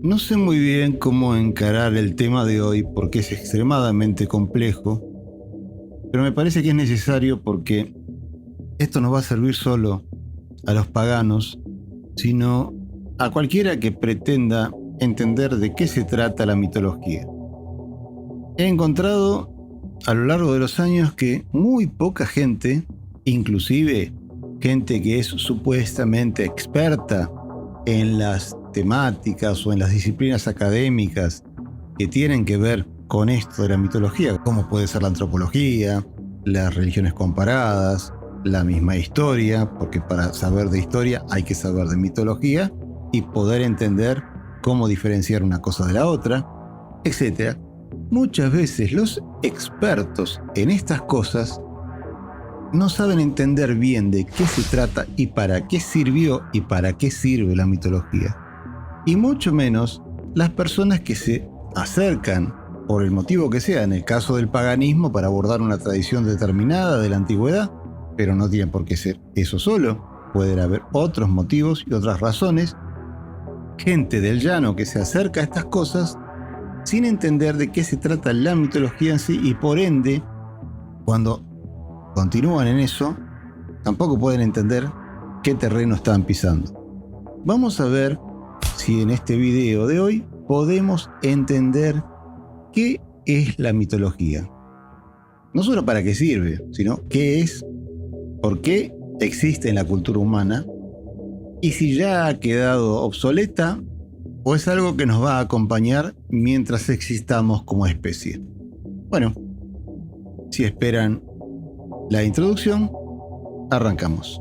No sé muy bien cómo encarar el tema de hoy porque es extremadamente complejo, pero me parece que es necesario porque esto no va a servir solo a los paganos, sino a cualquiera que pretenda entender de qué se trata la mitología. He encontrado a lo largo de los años que muy poca gente, inclusive gente que es supuestamente experta en las temáticas o en las disciplinas académicas que tienen que ver con esto de la mitología, como puede ser la antropología, las religiones comparadas, la misma historia, porque para saber de historia hay que saber de mitología y poder entender cómo diferenciar una cosa de la otra, etc. Muchas veces los expertos en estas cosas no saben entender bien de qué se trata y para qué sirvió y para qué sirve la mitología. Y mucho menos las personas que se acercan, por el motivo que sea, en el caso del paganismo, para abordar una tradición determinada de la antigüedad, pero no tiene por qué ser eso solo, pueden haber otros motivos y otras razones. Gente del llano que se acerca a estas cosas sin entender de qué se trata la mitología en sí y por ende, cuando continúan en eso, tampoco pueden entender qué terreno están pisando. Vamos a ver si en este video de hoy podemos entender qué es la mitología. No solo para qué sirve, sino qué es, por qué existe en la cultura humana y si ya ha quedado obsoleta o es algo que nos va a acompañar mientras existamos como especie. Bueno, si esperan la introducción, arrancamos.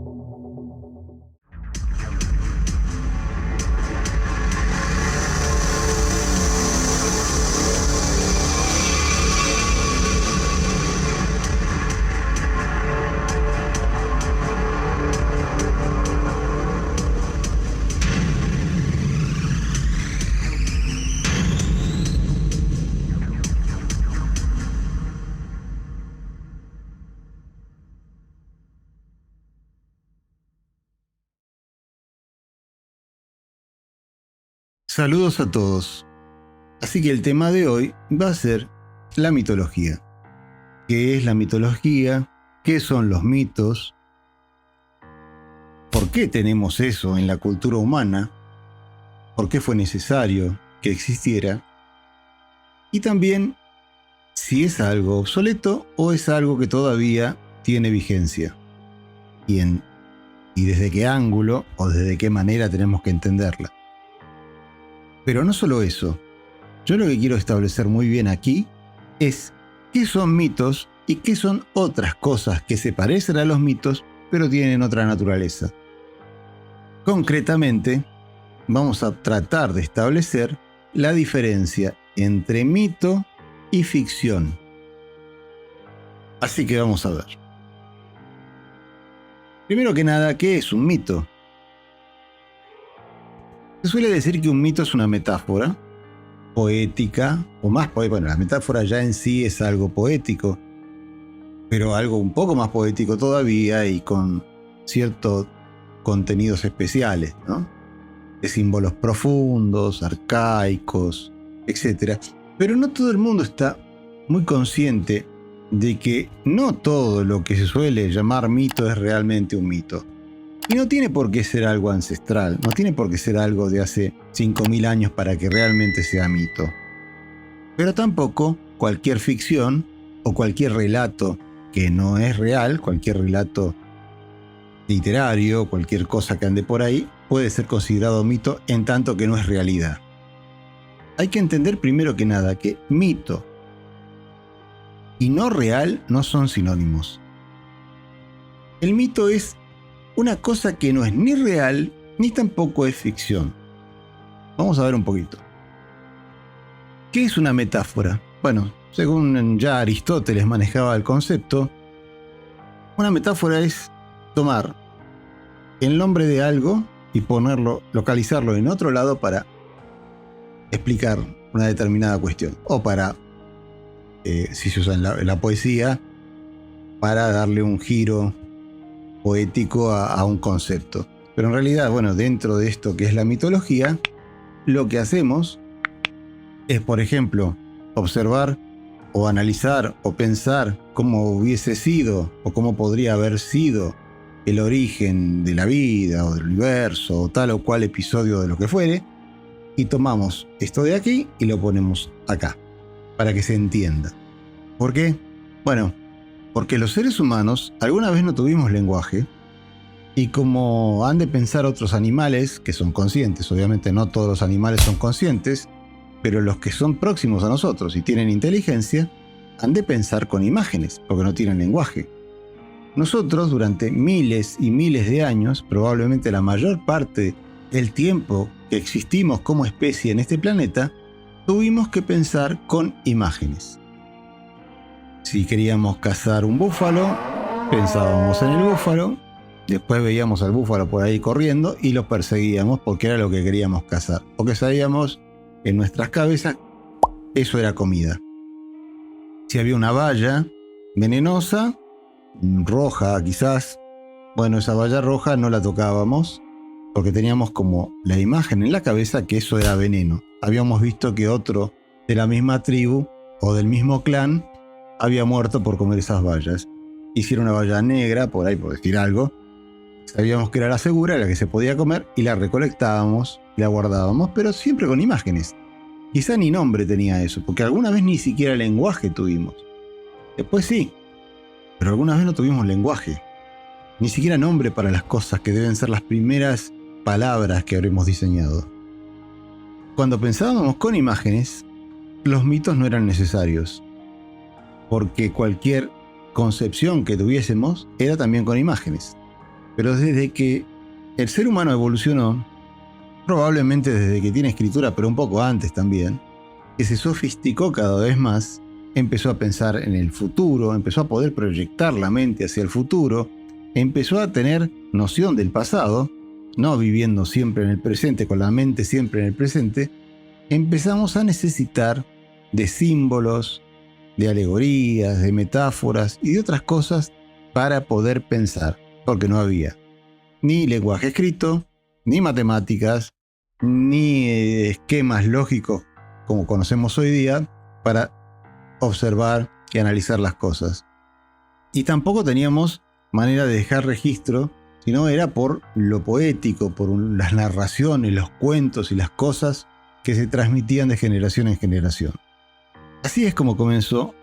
Saludos a todos. Así que el tema de hoy va a ser la mitología. ¿Qué es la mitología? ¿Qué son los mitos? ¿Por qué tenemos eso en la cultura humana? ¿Por qué fue necesario que existiera? Y también si es algo obsoleto o es algo que todavía tiene vigencia. Y desde qué ángulo o desde qué manera tenemos que entenderla. Pero no solo eso. Yo lo que quiero establecer muy bien aquí es qué son mitos y qué son otras cosas que se parecen a los mitos, pero tienen otra naturaleza. Concretamente, vamos a tratar de establecer la diferencia entre mito y ficción. Así que vamos a ver. Primero que nada, ¿qué es un mito? Se suele decir que un mito es una metáfora poética, o más poética. Bueno, la metáfora ya en sí es algo poético, pero algo un poco más poético todavía y con ciertos contenidos especiales, ¿no? De símbolos profundos, arcaicos, etc. Pero no todo el mundo está muy consciente de que no todo lo que se suele llamar mito es realmente un mito. Y no tiene por qué ser algo ancestral, no tiene por qué ser algo de hace 5.000 años para que realmente sea mito. Pero tampoco cualquier ficción o cualquier relato que no es real, cualquier relato literario, cualquier cosa que ande por ahí, puede ser considerado mito en tanto que no es realidad. Hay que entender primero que nada que mito y no real no son sinónimos. El mito es una cosa que no es ni real ni tampoco es ficción. Vamos a ver un poquito. ¿Qué es una metáfora? Bueno, según ya Aristóteles manejaba el concepto, una metáfora es tomar el nombre de algo y ponerlo, localizarlo en otro lado para explicar una determinada cuestión. O para, si se usa en la poesía, para darle un giro poético a un concepto. Pero en realidad, bueno, dentro de esto que es la mitología, lo que hacemos es, por ejemplo, observar o analizar o pensar cómo hubiese sido o cómo podría haber sido el origen de la vida o del universo o tal o cual episodio de lo que fuere, y tomamos esto de aquí y lo ponemos acá, para que se entienda. ¿Por qué? Bueno, porque los seres humanos alguna vez no tuvimos lenguaje, y como han de pensar otros animales que son conscientes, obviamente no todos los animales son conscientes, pero los que son próximos a nosotros y tienen inteligencia, han de pensar con imágenes, porque no tienen lenguaje. Nosotros, durante miles y miles de años, probablemente la mayor parte del tiempo que existimos como especie en este planeta, tuvimos que pensar con imágenes. Si queríamos cazar un búfalo, pensábamos en el búfalo, después veíamos al búfalo por ahí corriendo y lo perseguíamos porque era lo que queríamos cazar, porque sabíamos en nuestras cabezas eso era comida. Si había una valla venenosa, roja quizás, bueno, esa valla roja no la tocábamos porque teníamos como la imagen en la cabeza que eso era veneno. Habíamos visto que otro de la misma tribu o del mismo clan había muerto por comer esas vallas. Hicieron una valla negra, por ahí por decir algo, sabíamos que era la segura, la que se podía comer, y la recolectábamos, la guardábamos, pero siempre con imágenes. Quizá ni nombre tenía eso, porque alguna vez ni siquiera lenguaje tuvimos. Después sí, pero alguna vez no tuvimos lenguaje. Ni siquiera nombre para las cosas que deben ser las primeras palabras que habremos diseñado. Cuando pensábamos con imágenes, los mitos no eran necesarios, porque cualquier concepción que tuviésemos era también con imágenes. Pero desde que el ser humano evolucionó, probablemente desde que tiene escritura, pero un poco antes también, que se sofisticó cada vez más, empezó a pensar en el futuro, empezó a poder proyectar la mente hacia el futuro, empezó a tener noción del pasado, no viviendo siempre en el presente, con la mente siempre en el presente, empezamos a necesitar de símbolos, de alegorías, de metáforas y de otras cosas para poder pensar, porque no había ni lenguaje escrito, ni matemáticas, ni esquemas lógicos como conocemos hoy día para observar y analizar las cosas. Y tampoco teníamos manera de dejar registro, sino era por lo poético, por las narraciones, los cuentos y las cosas que se transmitían de generación en generación. Así es como comenzó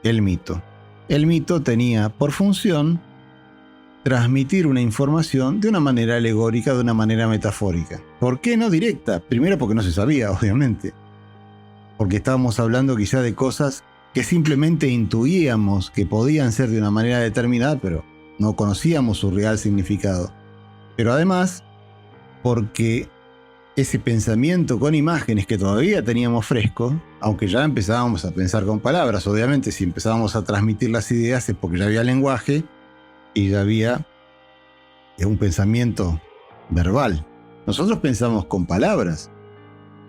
el mito. El mito tenía por función transmitir una información de una manera alegórica, de una manera metafórica. ¿Por qué no directa? Primero porque no se sabía, obviamente. Porque estábamos hablando quizá de cosas que simplemente intuíamos que podían ser de una manera determinada, pero no conocíamos su real significado. Pero además, porque ese pensamiento con imágenes que todavía teníamos fresco, aunque ya empezábamos a pensar con palabras, obviamente si empezábamos a transmitir las ideas es porque ya había lenguaje y ya había un pensamiento verbal. Nosotros pensamos con palabras.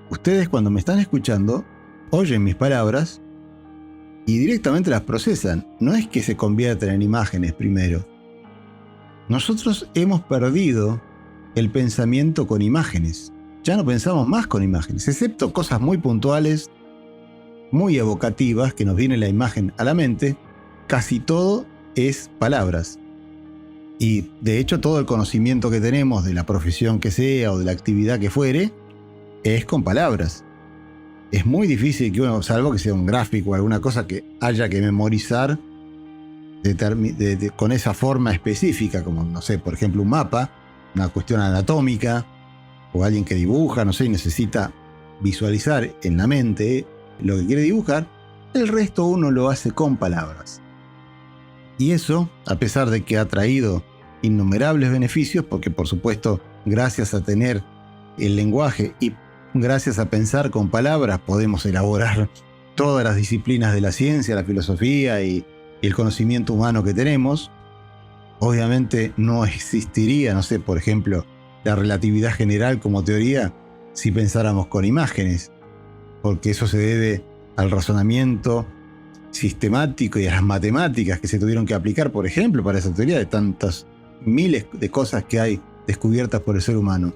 Ustedes cuando me están escuchando, oyen mis palabras y directamente las procesan. No es que se conviertan en imágenes primero. Nosotros hemos perdido el pensamiento con imágenes. Ya no pensamos más con imágenes, excepto cosas muy puntuales, muy evocativas, que nos viene la imagen a la mente. Casi todo es palabras. Y de hecho todo el conocimiento que tenemos de la profesión que sea o de la actividad que fuere, es con palabras. Es muy difícil que uno, salvo que sea un gráfico o alguna cosa que haya que memorizar con esa forma específica, como, no sé, por ejemplo, un mapa, una cuestión anatómica, o alguien que dibuja, no sé, y necesita visualizar en la mente lo que quiere dibujar, el resto uno lo hace con palabras. Y eso, a pesar de que ha traído innumerables beneficios, porque por supuesto, gracias a tener el lenguaje y gracias a pensar con palabras, podemos elaborar todas las disciplinas de la ciencia, la filosofía y el conocimiento humano que tenemos. Obviamente no existiría, no sé, por ejemplo, la relatividad general como teoría si pensáramos con imágenes, porque eso se debe al razonamiento sistemático y a las matemáticas que se tuvieron que aplicar, por ejemplo, para esa teoría de tantas miles de cosas que hay descubiertas por el ser humano.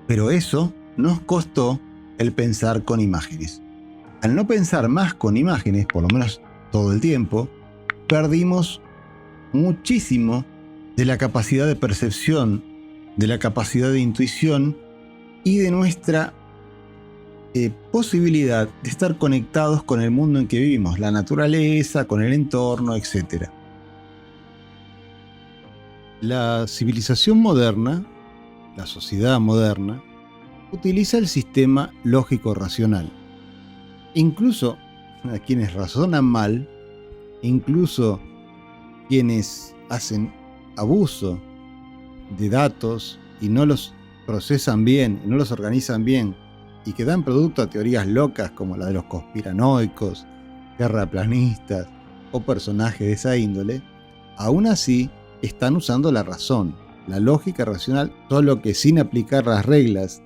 Pero eso nos costó el pensar con imágenes. Al no pensar más con imágenes, por lo menos todo el tiempo, perdimos muchísimo de la capacidad de percepción, de la capacidad de intuición y de nuestra posibilidad de estar conectados con el mundo en que vivimos, la naturaleza, con el entorno, etc. La civilización moderna, la sociedad moderna, utiliza el sistema lógico-racional. Incluso a quienes razonan mal, incluso quienes hacen abuso de datos y no los procesan bien, y no los organizan bien, y que dan producto a teorías locas como la de los conspiranoicos, terraplanistas o personajes de esa índole, aún así están usando la razón, la lógica racional, solo que sin aplicar las reglas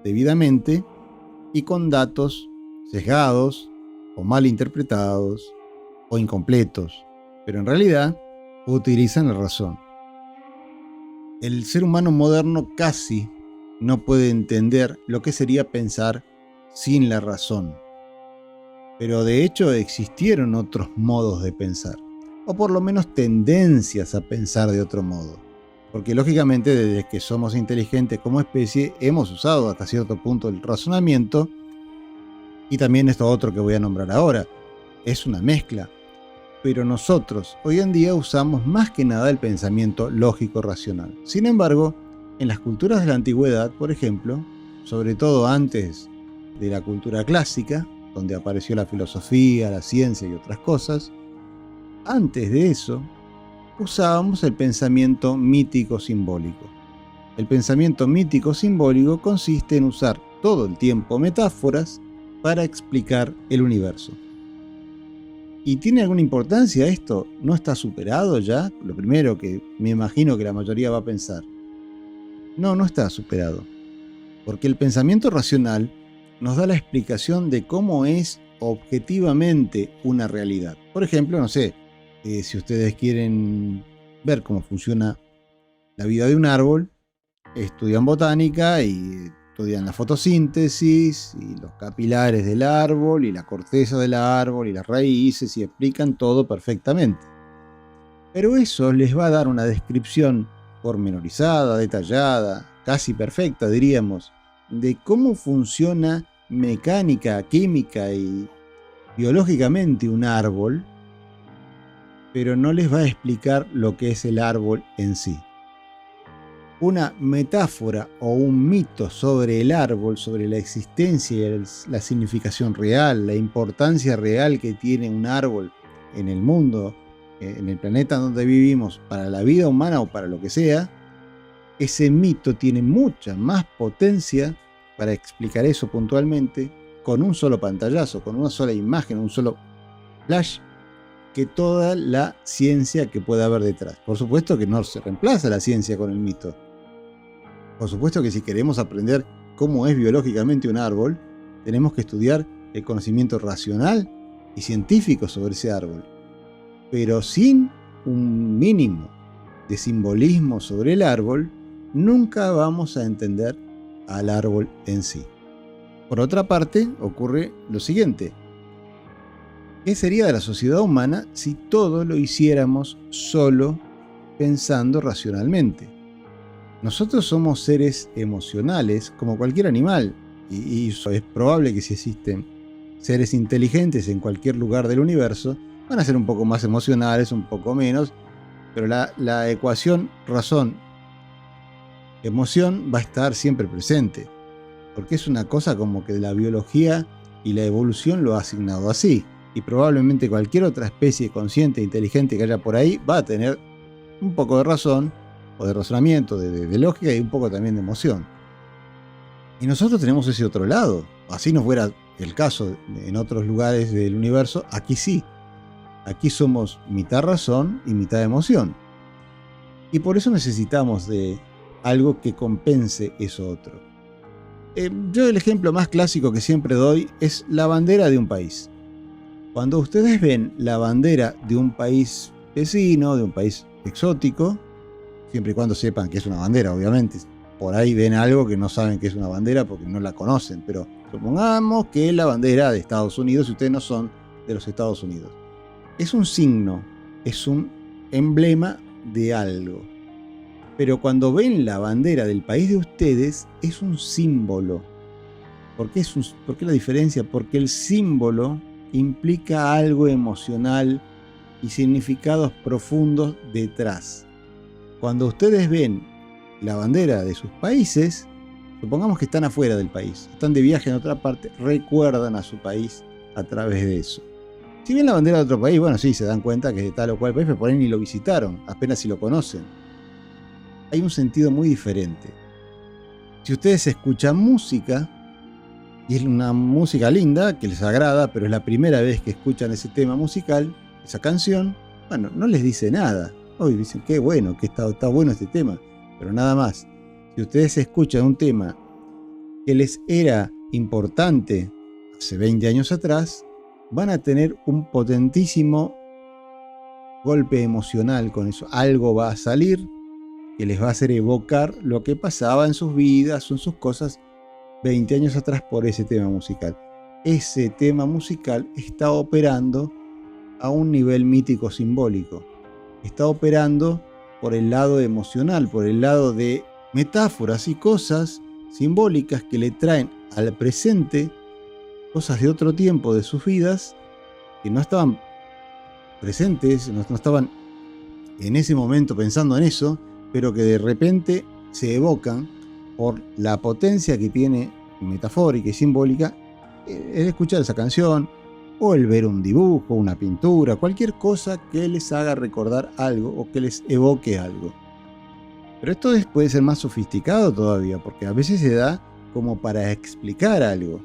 debidamente y con datos sesgados o mal interpretados o incompletos, pero en realidad utilizan la razón. El ser humano moderno casi no puede entender lo que sería pensar sin la razón. Pero de hecho existieron otros modos de pensar, o por lo menos tendencias a pensar de otro modo. Porque lógicamente desde que somos inteligentes como especie hemos usado hasta cierto punto el razonamiento, y también esto otro que voy a nombrar ahora, es una mezcla. Pero nosotros hoy en día usamos más que nada el pensamiento lógico-racional. Sin embargo, en las culturas de la antigüedad, por ejemplo, sobre todo antes de la cultura clásica, donde apareció la filosofía, la ciencia y otras cosas, antes de eso, usábamos el pensamiento mítico-simbólico. El pensamiento mítico-simbólico consiste en usar todo el tiempo metáforas para explicar el universo. ¿Y tiene alguna importancia esto? ¿No está superado ya? Lo primero que me imagino que la mayoría va a pensar. No, no está superado. Porque el pensamiento racional nos da la explicación de cómo es objetivamente una realidad. Por ejemplo, no sé, si ustedes quieren ver cómo funciona la vida de un árbol, estudian botánica y estudian la fotosíntesis y los capilares del árbol y la corteza del árbol y las raíces y explican todo perfectamente. Pero eso les va a dar una descripción pormenorizada, detallada, casi perfecta diríamos, de cómo funciona mecánica, química y biológicamente un árbol, pero no les va a explicar lo que es el árbol en sí. Una metáfora o un mito sobre el árbol, sobre la existencia y la significación real, la importancia real que tiene un árbol en el mundo, en el planeta donde vivimos, para la vida humana o para lo que sea, ese mito tiene mucha más potencia para explicar eso puntualmente con un solo pantallazo, con una sola imagen, un solo flash, que toda la ciencia que pueda haber detrás. Por supuesto que no se reemplaza la ciencia con el mito. Por supuesto que si queremos aprender cómo es biológicamente un árbol, tenemos que estudiar el conocimiento racional y científico sobre ese árbol. Pero sin un mínimo de simbolismo sobre el árbol, nunca vamos a entender al árbol en sí. Por otra parte, ocurre lo siguiente. ¿Qué sería de la sociedad humana si todo lo hiciéramos solo pensando racionalmente? Nosotros somos seres emocionales como cualquier animal, y es probable que si existen seres inteligentes en cualquier lugar del universo, van a ser un poco más emocionales, un poco menos, pero la ecuación razón-emoción va a estar siempre presente, porque es una cosa como que la biología y la evolución lo ha asignado así, y probablemente cualquier otra especie consciente e inteligente que haya por ahí va a tener un poco de razón, o de razonamiento, de lógica y un poco también de emoción. Y nosotros tenemos ese otro lado. Así no fuera el caso en otros lugares del universo, aquí sí. Aquí somos mitad razón y mitad emoción. Y por eso necesitamos de algo que compense eso otro. Yo el ejemplo más clásico que siempre doy es la bandera de un país. Cuando ustedes ven la bandera de un país vecino, de un país exótico, siempre y cuando sepan que es una bandera, obviamente. por ahí ven algo que no saben que es una bandera porque no la conocen, pero supongamos que es la bandera de Estados Unidos y ustedes no son de los Estados Unidos. Es un signo, es un emblema de algo. Pero cuando ven la bandera del país de ustedes, es un símbolo. ¿Por qué la diferencia? Porque el símbolo implica algo emocional y significados profundos detrás. Cuando ustedes ven la bandera de sus países, supongamos que están afuera del país, están de viaje en otra parte, recuerdan a su país a través de eso. Si ven la bandera de otro país, bueno, sí, se dan cuenta que es de tal o cual país, pero por ahí ni lo visitaron, apenas si lo conocen. Hay un sentido muy diferente. Si ustedes escuchan música, y es una música linda, que les agrada, pero es la primera vez que escuchan ese tema musical, esa canción, bueno, no les dice nada. Hoy dicen, qué bueno, que está bueno este tema, pero nada más. Si ustedes escuchan un tema que les era importante hace 20 años atrás, van a tener un potentísimo golpe emocional con eso. Algo va a salir que les va a hacer evocar lo que pasaba en sus vidas o en sus cosas 20 años atrás por ese tema musical. Ese tema musical está operando a un nivel mítico simbólico. Está operando por el lado emocional, por el lado de metáforas y cosas simbólicas que le traen al presente cosas de otro tiempo de sus vidas que no estaban presentes, no estaban en ese momento pensando en eso, pero que de repente se evocan por la potencia que tiene metafórica y simbólica el escuchar esa canción o el ver un dibujo, una pintura, cualquier cosa que les haga recordar algo o que les evoque algo. Pero esto puede ser más sofisticado todavía, porque a veces se da como para explicar algo.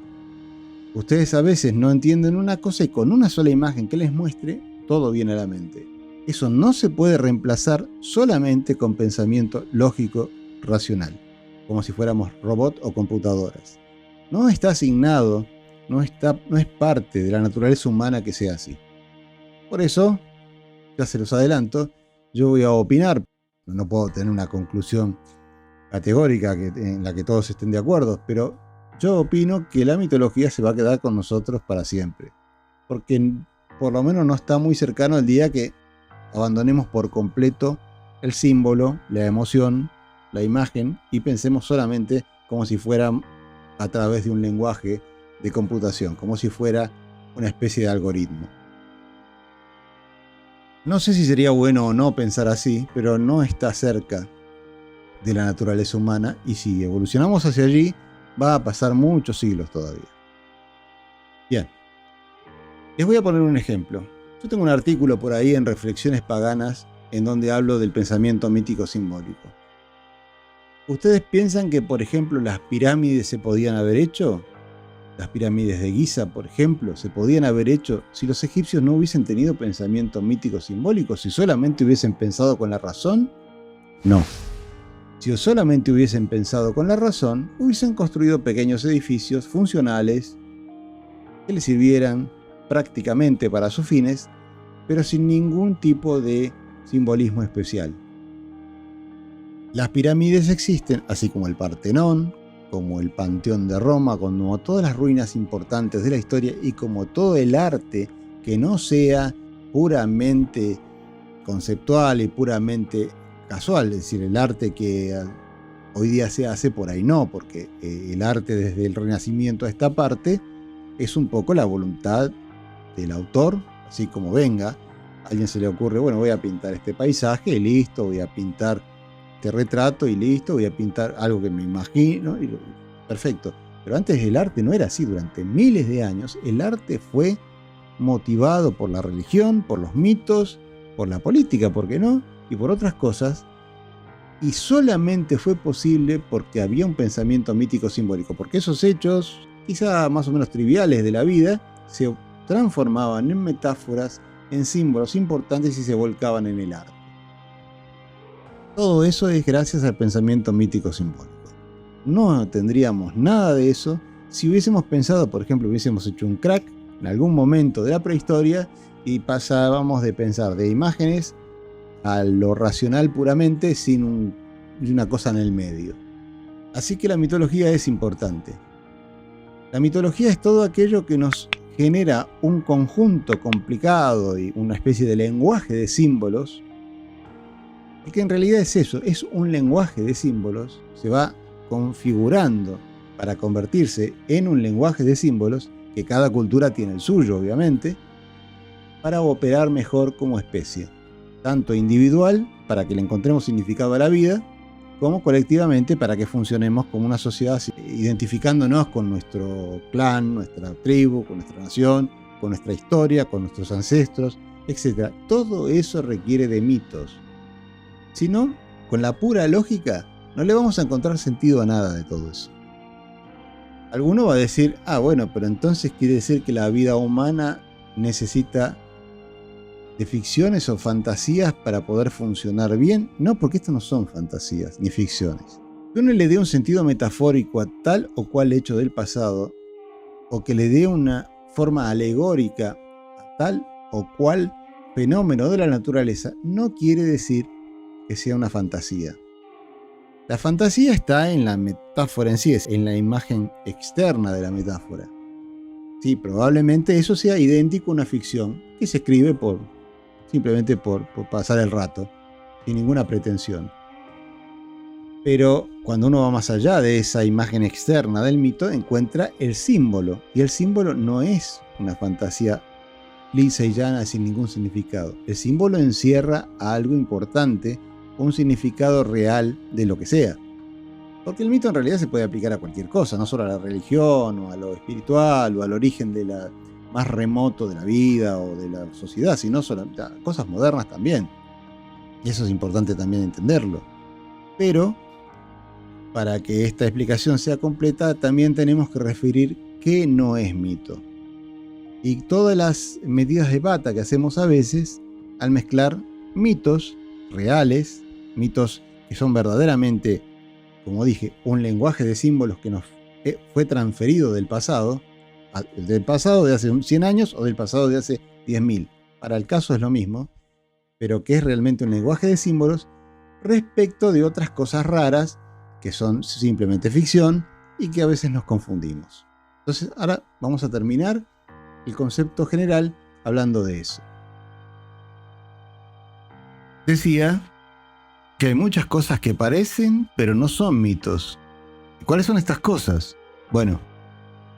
Ustedes a veces no entienden una cosa y con una sola imagen que les muestre, todo viene a la mente. Eso no se puede reemplazar solamente con pensamiento lógico, racional, como si fuéramos robots o computadoras. No está asignado, no es parte de la naturaleza humana que sea así. Por eso, ya se los adelanto, yo voy a opinar, no puedo tener una conclusión categórica en la que todos estén de acuerdo, pero yo opino que la mitología se va a quedar con nosotros para siempre, porque por lo menos no está muy cercano el día que abandonemos por completo el símbolo, la emoción, la imagen y pensemos solamente como si fuera a través de un lenguaje de computación, como si fuera una especie de algoritmo. No sé si sería bueno o no pensar así, pero no está cerca de la naturaleza humana y si evolucionamos hacia allí va a pasar muchos siglos todavía. Bien, les voy a poner un ejemplo. Yo tengo un artículo por ahí en Reflexiones Paganas en donde hablo del pensamiento mítico simbólico. ¿Ustedes piensan que, por ejemplo, las pirámides se podían haber hecho? Las pirámides de Giza, por ejemplo, se podían haber hecho si los egipcios no hubiesen tenido pensamiento mítico simbólico, si solamente hubiesen pensado con la razón. No. Si solamente hubiesen pensado con la razón, hubiesen construido pequeños edificios funcionales que les sirvieran prácticamente para sus fines, pero sin ningún tipo de simbolismo especial. Las pirámides existen, así como el Partenón, como el Panteón de Roma, como todas las ruinas importantes de la historia y como todo el arte que no sea puramente conceptual y puramente casual, es decir, el arte que hoy día se hace por ahí no, porque el arte desde el Renacimiento a esta parte es un poco la voluntad del autor, así como venga, a alguien se le ocurre, bueno, voy a pintar este paisaje y listo, voy a pintar este retrato y listo, voy a pintar algo que me imagino, y perfecto. Pero antes el arte no era así, durante miles de años el arte fue motivado por la religión, por los mitos, por la política, ¿por qué no? Y por otras cosas, y solamente fue posible porque había un pensamiento mítico simbólico, porque esos hechos, quizá más o menos triviales de la vida, se transformaban en metáforas, en símbolos importantes y se volcaban en el arte. Todo eso es gracias al pensamiento mítico simbólico. No tendríamos nada de eso si hubiésemos pensado, por ejemplo, hubiésemos hecho un crack en algún momento de la prehistoria y pasábamos de pensar de imágenes a lo racional puramente sin una cosa en el medio. Así que la mitología es importante. La mitología es todo aquello que nos genera un conjunto complicado y una especie de lenguaje de símbolos, porque en realidad es eso, es un lenguaje de símbolos, se va configurando para convertirse en un lenguaje de símbolos, que cada cultura tiene el suyo, obviamente, para operar mejor como especie, tanto individual, para que le encontremos significado a la vida, como colectivamente para que funcionemos como una sociedad, identificándonos con nuestro clan, nuestra tribu, con nuestra nación, con nuestra historia, con nuestros ancestros, etc. Todo eso requiere de mitos. Si no, con la pura lógica, no le vamos a encontrar sentido a nada de todo eso. Alguno va a decir, bueno, pero entonces quiere decir que la vida humana necesita de ficciones o fantasías para poder funcionar bien. No, porque estas no son fantasías ni ficciones. Que uno le dé un sentido metafórico a tal o cual hecho del pasado, o que le dé una forma alegórica a tal o cual fenómeno de la naturaleza, no quiere decir que sea una fantasía. La fantasía está en la metáfora en sí, es en la imagen externa de la metáfora. Sí, probablemente eso sea idéntico a una ficción que se escribe simplemente por pasar el rato, sin ninguna pretensión. Pero cuando uno va más allá de esa imagen externa del mito, encuentra el símbolo. Y el símbolo no es una fantasía lisa y llana sin ningún significado. El símbolo encierra algo importante, un significado real de lo que sea. Porque el mito en realidad se puede aplicar a cualquier cosa, no solo a la religión o a lo espiritual o al origen de la más remoto de la vida o de la sociedad, sino solo a cosas modernas también. Y eso es importante también entenderlo. Pero para que esta explicación sea completa, también tenemos que referir qué no es mito. Y todas las metidas de pata que hacemos a veces al mezclar mitos reales, mitos que son verdaderamente, como dije, un lenguaje de símbolos que nos fue transferido del pasado de hace 100 años o del pasado de hace 10.000. Para el caso es lo mismo, pero que es realmente un lenguaje de símbolos respecto de otras cosas raras que son simplemente ficción y que a veces nos confundimos. Entonces ahora vamos a terminar el concepto general hablando de eso. Decía que hay muchas cosas que parecen pero no son mitos. ¿Cuáles son estas cosas? Bueno,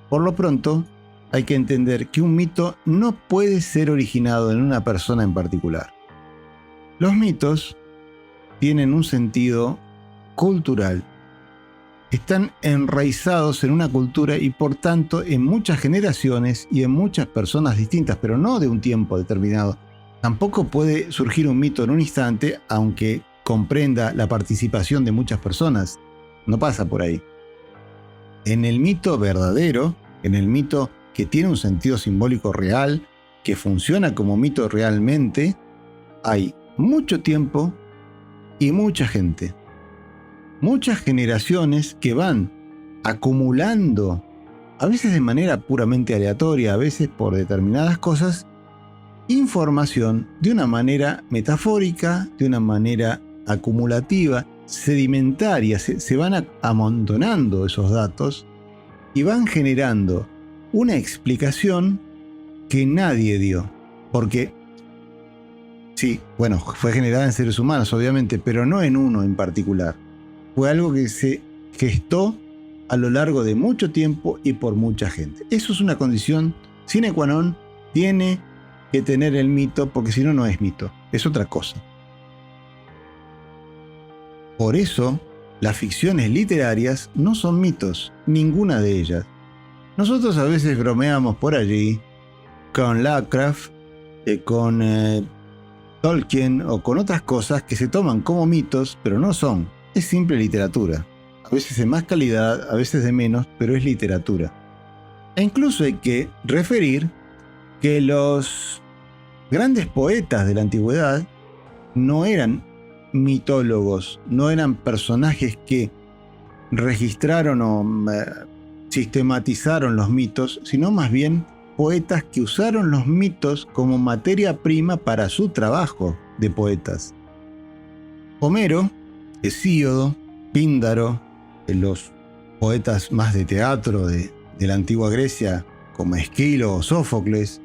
por lo pronto hay que entender que un mito no puede ser originado en una persona en particular. Los mitos tienen un sentido cultural. Están enraizados en una cultura y por tanto en muchas generaciones y en muchas personas distintas, pero no de un tiempo determinado. Tampoco puede surgir un mito en un instante, aunque comprenda la participación de muchas personas. No pasa por ahí. En el mito verdadero, en el mito que tiene un sentido simbólico real, que funciona como mito realmente, hay mucho tiempo y mucha gente. Muchas generaciones que van acumulando, a veces de manera puramente aleatoria, a veces por determinadas cosas, información de una manera metafórica, de una manera acumulativa, sedimentaria. Se van amontonando esos datos y van generando una explicación que nadie dio. Porque, sí, bueno, fue generada en seres humanos, obviamente, pero no en uno en particular. Fue algo que se gestó a lo largo de mucho tiempo y por mucha gente. Eso es una condición sine qua non, tiene que tener el mito, porque si no, no es mito, es otra cosa. Por eso, las ficciones literarias no son mitos, ninguna de ellas. Nosotros a veces bromeamos por allí con Lovecraft, con Tolkien o con otras cosas que se toman como mitos, pero no son. Es simple literatura. A veces de más calidad, a veces de menos, pero es literatura. E incluso hay que referir que los grandes poetas de la antigüedad no eran mitólogos, no eran personajes que registraron o sistematizaron los mitos, sino más bien poetas que usaron los mitos como materia prima para su trabajo de poetas. Homero, Hesíodo, Píndaro, los poetas más de teatro de la antigua Grecia, como Esquilo o Sófocles,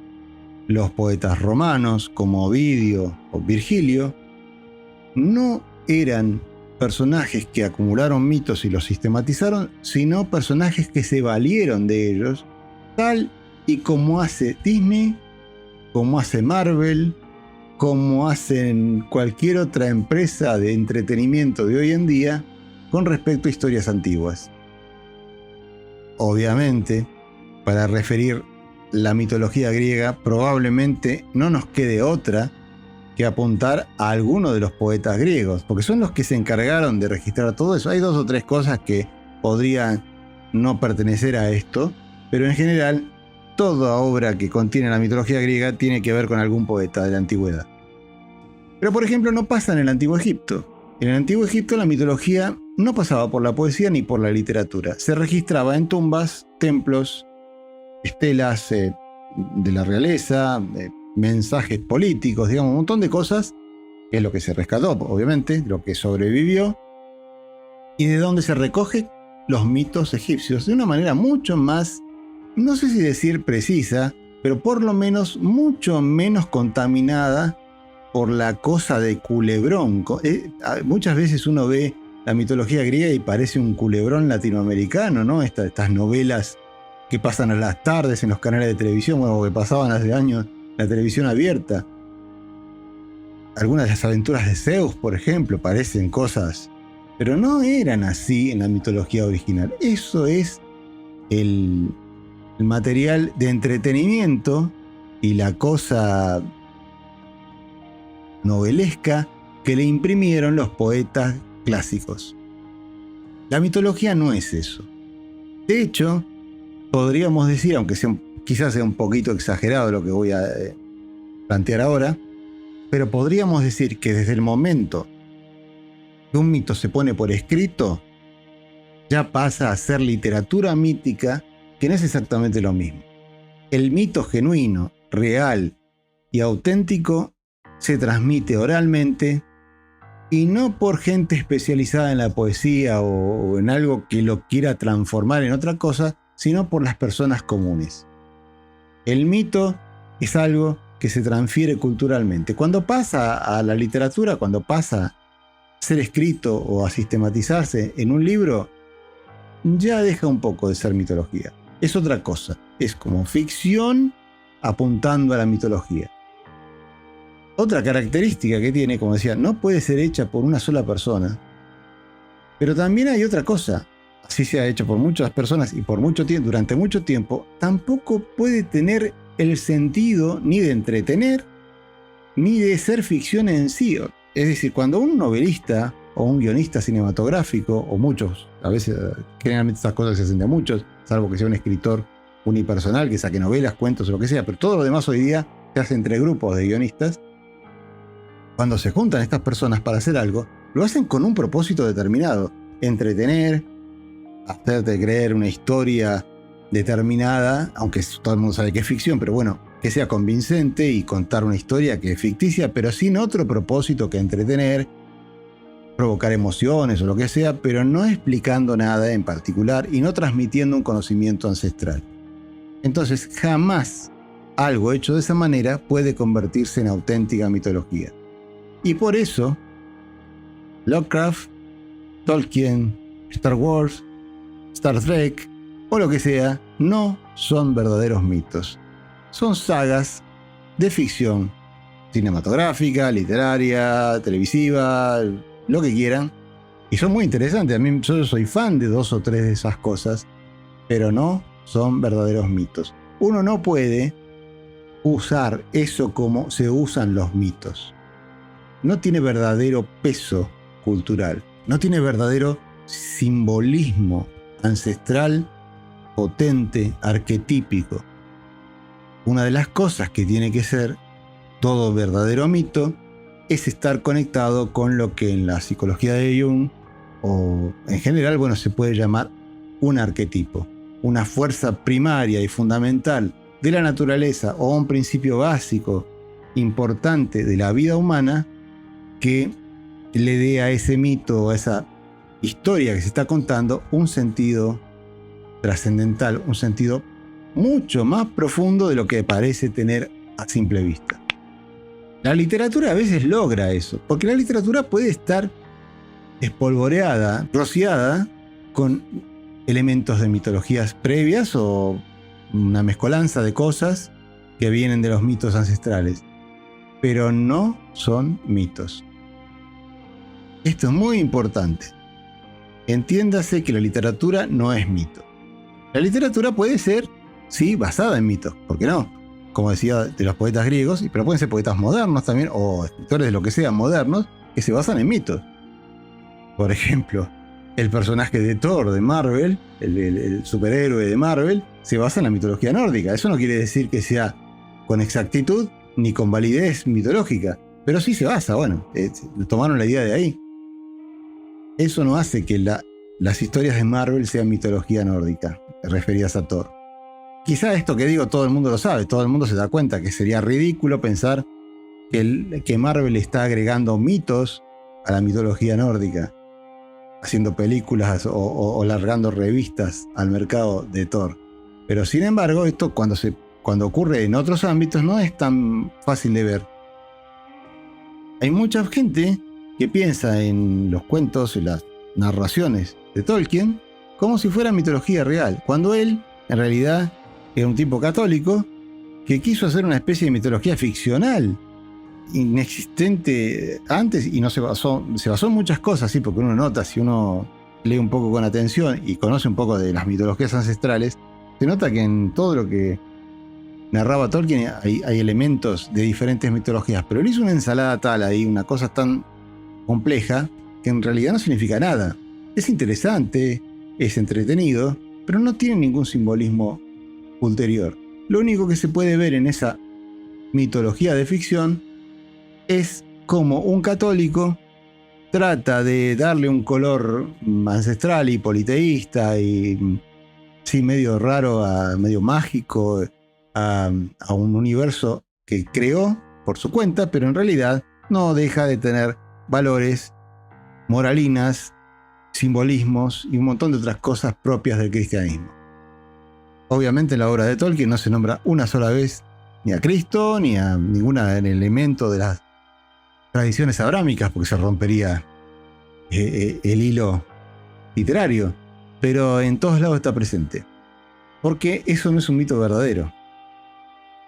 los poetas romanos como Ovidio o Virgilio, no eran personajes que acumularon mitos y los sistematizaron, sino personajes que se valieron de ellos, tal y como hace Disney, como hace Marvel, como hacen cualquier otra empresa de entretenimiento de hoy en día con respecto a historias antiguas. Obviamente, para referir la mitología griega, probablemente no nos quede otra que apuntar a alguno de los poetas griegos, porque son los que se encargaron de registrar todo eso. Hay 2 o 3 cosas que podrían no pertenecer a esto, pero en general, toda obra que contiene la mitología griega tiene que ver con algún poeta de la antigüedad. Pero por ejemplo, no pasa en el Antiguo Egipto. En el Antiguo Egipto la mitología no pasaba por la poesía ni por la literatura. Se registraba en tumbas, templos, estelas de la realeza, mensajes políticos, digamos, un montón de cosas, que es lo que se rescató, obviamente, lo que sobrevivió, y de donde se recoge los mitos egipcios de una manera mucho más, no sé si decir precisa, pero por lo menos mucho menos contaminada por la cosa de culebrón. Muchas veces uno ve la mitología griega y parece un culebrón latinoamericano, ¿no? Estas novelas que pasan a las tardes en los canales de televisión, o que pasaban hace años la televisión abierta. Algunas de las aventuras de Zeus, por ejemplo, parecen cosas, pero no eran así en la mitología original. Eso es el material de entretenimiento y la cosa novelesca que le imprimieron los poetas clásicos. La mitología no es eso. De hecho, podríamos decir, aunque quizás sea un poquito exagerado lo que voy a plantear ahora, pero podríamos decir que desde el momento que un mito se pone por escrito, ya pasa a ser literatura mítica, que no es exactamente lo mismo. El mito genuino, real y auténtico se transmite oralmente, y no por gente especializada en la poesía o en algo que lo quiera transformar en otra cosa, sino por las personas comunes. El mito es algo que se transfiere culturalmente. Cuando pasa a la literatura, cuando pasa a ser escrito o a sistematizarse en un libro, ya deja un poco de ser mitología. Es otra cosa. Es como ficción apuntando a la mitología. Otra característica que tiene, como decía, no puede ser hecha por una sola persona. Pero también hay otra cosa. Así se ha hecho por muchas personas y por mucho tiempo, durante mucho tiempo, tampoco puede tener el sentido ni de entretener, ni de ser ficción en sí. Es decir, cuando un novelista o un guionista cinematográfico, o muchos, a veces, generalmente estas cosas se hacen de muchos, salvo que sea un escritor unipersonal que saque novelas, cuentos o lo que sea, pero todo lo demás hoy día se hace entre grupos de guionistas. Cuando se juntan estas personas para hacer algo, lo hacen con un propósito determinado: entretener, hacerte creer una historia determinada, aunque todo el mundo sabe que es ficción, pero bueno, que sea convincente y contar una historia que es ficticia, pero sin otro propósito que entretener, provocar emociones o lo que sea, pero no explicando nada en particular y no transmitiendo un conocimiento ancestral. Entonces, jamás algo hecho de esa manera puede convertirse en auténtica mitología. Y por eso, Lovecraft, Tolkien, Star Wars, Star Trek o lo que sea, no son verdaderos mitos. Son sagas de ficción cinematográfica, literaria, televisiva, lo que quieran. Y son muy interesantes. A mí, yo soy fan de 2 o 3 de esas cosas, pero no son verdaderos mitos. Uno no puede usar eso como se usan los mitos. No tiene verdadero peso cultural, no tiene verdadero simbolismo ancestral, potente, arquetípico. Una de las cosas que tiene que ser todo verdadero mito es estar conectado con lo que en la psicología de Jung, o en general, bueno, se puede llamar un arquetipo, una fuerza primaria y fundamental de la naturaleza o un principio básico importante de la vida humana que le dé a ese mito, a esa historia que se está contando un sentido trascendental, un sentido mucho más profundo de lo que parece tener a simple vista. La literatura a veces logra eso, porque la literatura puede estar espolvoreada, rociada con elementos de mitologías previas o una mezcolanza de cosas que vienen de los mitos ancestrales, pero no son mitos. Esto es muy importante. Entiéndase que la literatura no es mito. La literatura puede ser, sí, basada en mitos, ¿por qué no? Como decía, de los poetas griegos, pero pueden ser poetas modernos también, o escritores de lo que sea, modernos, que se basan en mitos. Por ejemplo, el personaje de Thor de Marvel, el superhéroe de Marvel, se basa en la mitología nórdica. Eso no quiere decir que sea con exactitud ni con validez mitológica, pero sí se basa, bueno, tomaron la idea de ahí. Eso no hace que las historias de Marvel sean mitología nórdica, referidas a Thor. Quizá esto que digo todo el mundo lo sabe, todo el mundo se da cuenta que sería ridículo pensar que Marvel está agregando mitos a la mitología nórdica, haciendo películas o largando revistas al mercado de Thor. Pero sin embargo, esto cuando ocurre en otros ámbitos no es tan fácil de ver. Hay mucha gente que piensa en los cuentos y las narraciones de Tolkien como si fuera mitología real, cuando él, en realidad, era un tipo católico que quiso hacer una especie de mitología ficcional, inexistente antes, y no se basó en muchas cosas, sí, porque uno nota, si uno lee un poco con atención y conoce un poco de las mitologías ancestrales, se nota que en todo lo que narraba Tolkien hay elementos de diferentes mitologías, pero él hizo una ensalada tal ahí, una cosa tan compleja, que en realidad no significa nada. Es interesante, es entretenido, pero no tiene ningún simbolismo ulterior. Lo único que se puede ver en esa mitología de ficción es como un católico trata de darle un color ancestral y politeísta y sí, medio raro, medio mágico a un universo que creó por su cuenta, pero en realidad no deja de tener valores, moralinas, simbolismos y un montón de otras cosas propias del cristianismo. Obviamente en la obra de Tolkien no se nombra una sola vez ni a Cristo ni a ningún elemento de las tradiciones abrámicas, porque se rompería el hilo literario, pero en todos lados está presente, porque eso no es un mito verdadero.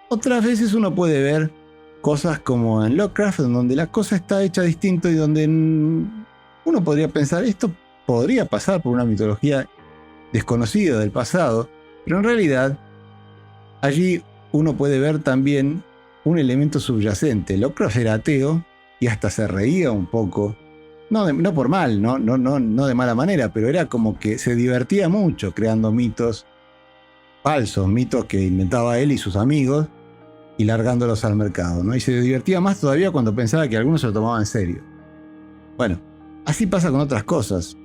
Otras veces uno puede ver cosas como en Lovecraft, donde la cosa está hecha distinto y donde uno podría pensar, esto podría pasar por una mitología desconocida del pasado, pero en realidad allí uno puede ver también un elemento subyacente. Lovecraft era ateo y hasta se reía un poco, no por mal, no de mala manera, pero era como que se divertía mucho creando mitos falsos, mitos que inventaba él y sus amigos y largándolos al mercado, ¿no? Y se divertía más todavía cuando pensaba que algunos se lo tomaban en serio. Bueno, así pasa con otras cosas.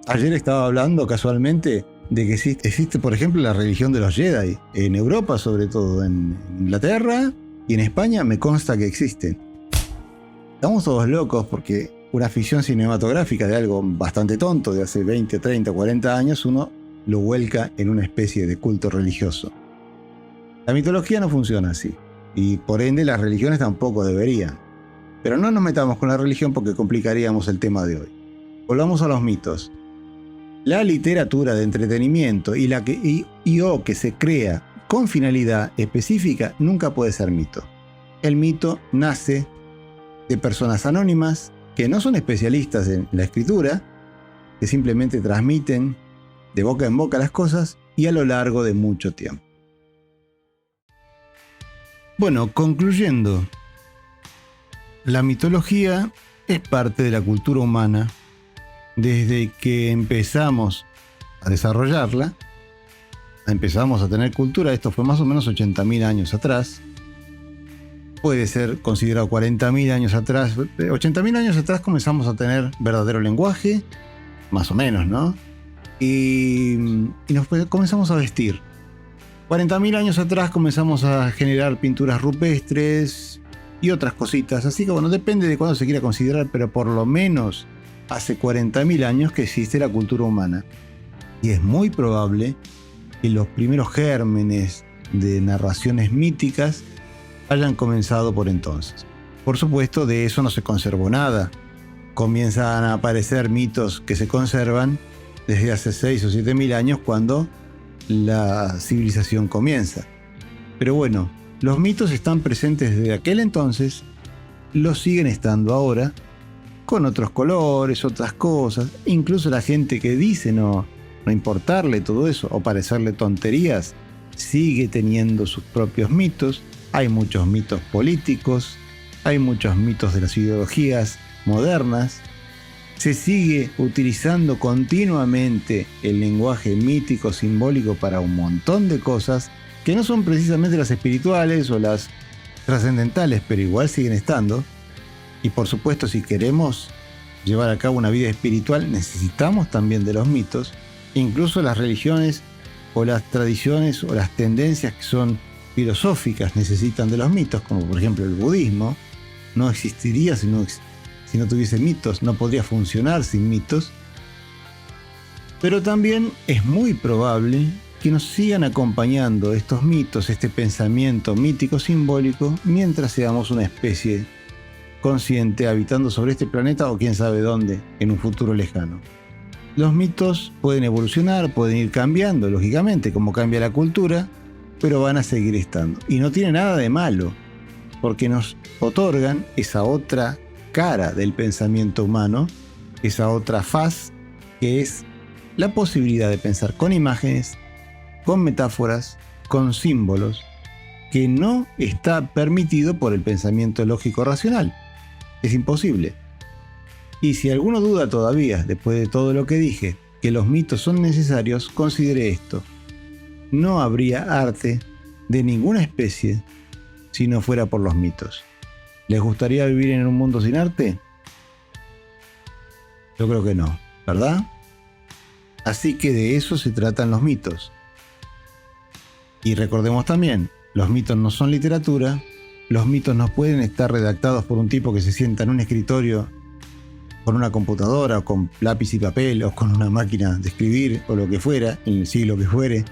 Ayer estaba hablando casualmente de que existe, por ejemplo, la religión de los Jedi. En Europa, sobre todo, en Inglaterra y en España, me consta que existen. Estamos todos locos porque una ficción cinematográfica de algo bastante tonto de hace 20, 30, 40 años, uno lo vuelca en una especie de culto religioso. La mitología no funciona así, y por ende las religiones tampoco deberían. Pero no nos metamos con la religión porque complicaríamos el tema de hoy. Volvamos a los mitos. La literatura de entretenimiento o que se crea con finalidad específica nunca puede ser mito. El mito nace de personas anónimas que no son especialistas en la escritura, que simplemente transmiten de boca en boca las cosas y a lo largo de mucho tiempo. Bueno, concluyendo, la mitología es parte de la cultura humana. Desde que empezamos a desarrollarla, empezamos a tener cultura, esto fue más o menos 80.000 años atrás, puede ser considerado 40.000 años atrás, 80.000 años atrás comenzamos a tener verdadero lenguaje, más o menos, ¿no? Y nos comenzamos a vestir. 40.000 años atrás comenzamos a generar pinturas rupestres y otras cositas, así que bueno, depende de cuándo se quiera considerar, pero por lo menos hace 40.000 años que existe la cultura humana. Y es muy probable que los primeros gérmenes de narraciones míticas hayan comenzado por entonces. Por supuesto, de eso no se conservó nada. Comienzan a aparecer mitos que se conservan desde hace 6 o 7.000 años, cuando la civilización comienza. Pero bueno, los mitos están presentes desde aquel entonces, los siguen estando ahora, con otros colores, otras cosas. Incluso la gente que dice no importarle todo eso o parecerle tonterías, sigue teniendo sus propios mitos. Hay muchos mitos políticos, hay muchos mitos de las ideologías modernas. Se sigue utilizando continuamente el lenguaje mítico, simbólico para un montón de cosas que no son precisamente las espirituales o las trascendentales, pero igual siguen estando. Y por supuesto, si queremos llevar a cabo una vida espiritual, necesitamos también de los mitos. Incluso las religiones o las tradiciones o las tendencias que son filosóficas necesitan de los mitos, como por ejemplo el budismo. No existiría si no tuviese mitos, no podría funcionar sin mitos. Pero también es muy probable que nos sigan acompañando estos mitos, este pensamiento mítico simbólico, mientras seamos una especie consciente habitando sobre este planeta o quién sabe dónde en un futuro lejano. Los mitos pueden evolucionar, pueden ir cambiando, lógicamente, como cambia la cultura, pero van a seguir estando. Y no tiene nada de malo, porque nos otorgan esa otra cara del pensamiento humano, esa otra faz, que es la posibilidad de pensar con imágenes, con metáforas, con símbolos, que no está permitido por el pensamiento lógico racional. Es imposible. Y si alguno duda todavía, después de todo lo que dije, que los mitos son necesarios, considere esto: no habría arte de ninguna especie si no fuera por los mitos. ¿Les gustaría vivir en un mundo sin arte? Yo creo que no, ¿verdad? Así que de eso se tratan los mitos. Y recordemos también, los mitos no son literatura, los mitos no pueden estar redactados por un tipo que se sienta en un escritorio con una computadora o con lápiz y papel o con una máquina de escribir o lo que fuera, en el siglo que fuere.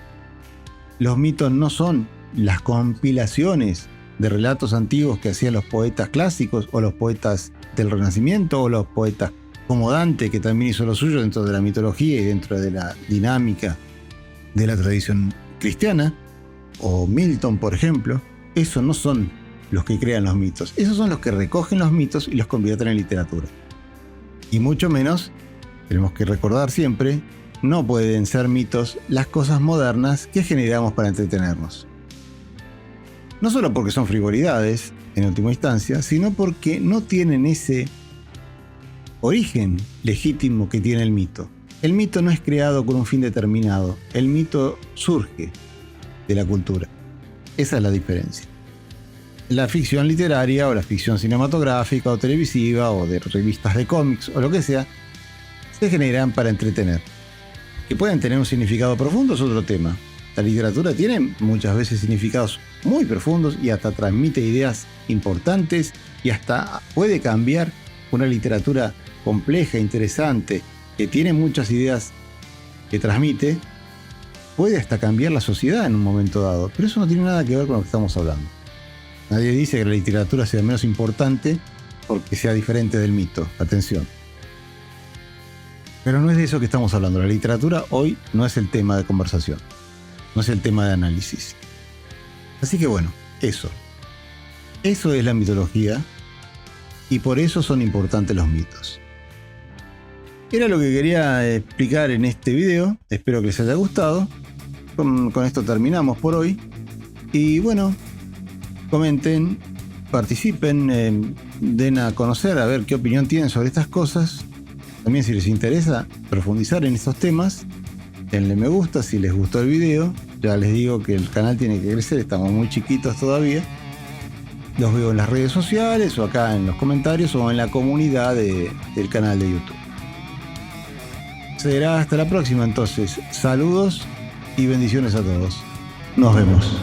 Los mitos no son las compilaciones de relatos antiguos que hacían los poetas clásicos o los poetas del Renacimiento o los poetas como Dante, que también hizo lo suyo dentro de la mitología y dentro de la dinámica de la tradición cristiana, o Milton, por ejemplo. Esos no son los que crean los mitos, esos son los que recogen los mitos y los convierten en literatura. Y mucho menos, tenemos que recordar siempre, no pueden ser mitos las cosas modernas que generamos para entretenernos. No solo porque son frivolidades, en última instancia, sino porque no tienen ese origen legítimo que tiene el mito. El mito no es creado con un fin determinado, el mito surge de la cultura. Esa es la diferencia. La ficción literaria o la ficción cinematográfica o televisiva o de revistas de cómics o lo que sea, se generan para entretener. Que pueden tener un significado profundo es otro tema. La literatura tiene muchas veces significados muy profundos y hasta transmite ideas importantes y hasta puede cambiar. Una literatura compleja, interesante, que tiene muchas ideas que transmite, puede hasta cambiar la sociedad en un momento dado, pero eso no tiene nada que ver con lo que estamos hablando. Nadie dice que la literatura sea menos importante porque sea diferente del mito, atención. Pero no es de eso que estamos hablando. La literatura hoy no es el tema de conversación, no es el tema de análisis. Así que bueno, eso es la mitología y por eso son importantes los mitos. Era lo que quería explicar en este video, espero que les haya gustado. Con esto terminamos por hoy. Y bueno, comenten, participen, den a conocer a ver qué opinión tienen sobre estas cosas. También si les interesa profundizar en estos temas, denle me gusta si les gustó el video. Ya les digo que el canal tiene que crecer, estamos muy chiquitos todavía. Los veo en las redes sociales o acá en los comentarios o en la comunidad del canal de YouTube. Será hasta la próxima entonces. Saludos y bendiciones a todos. Nos vemos.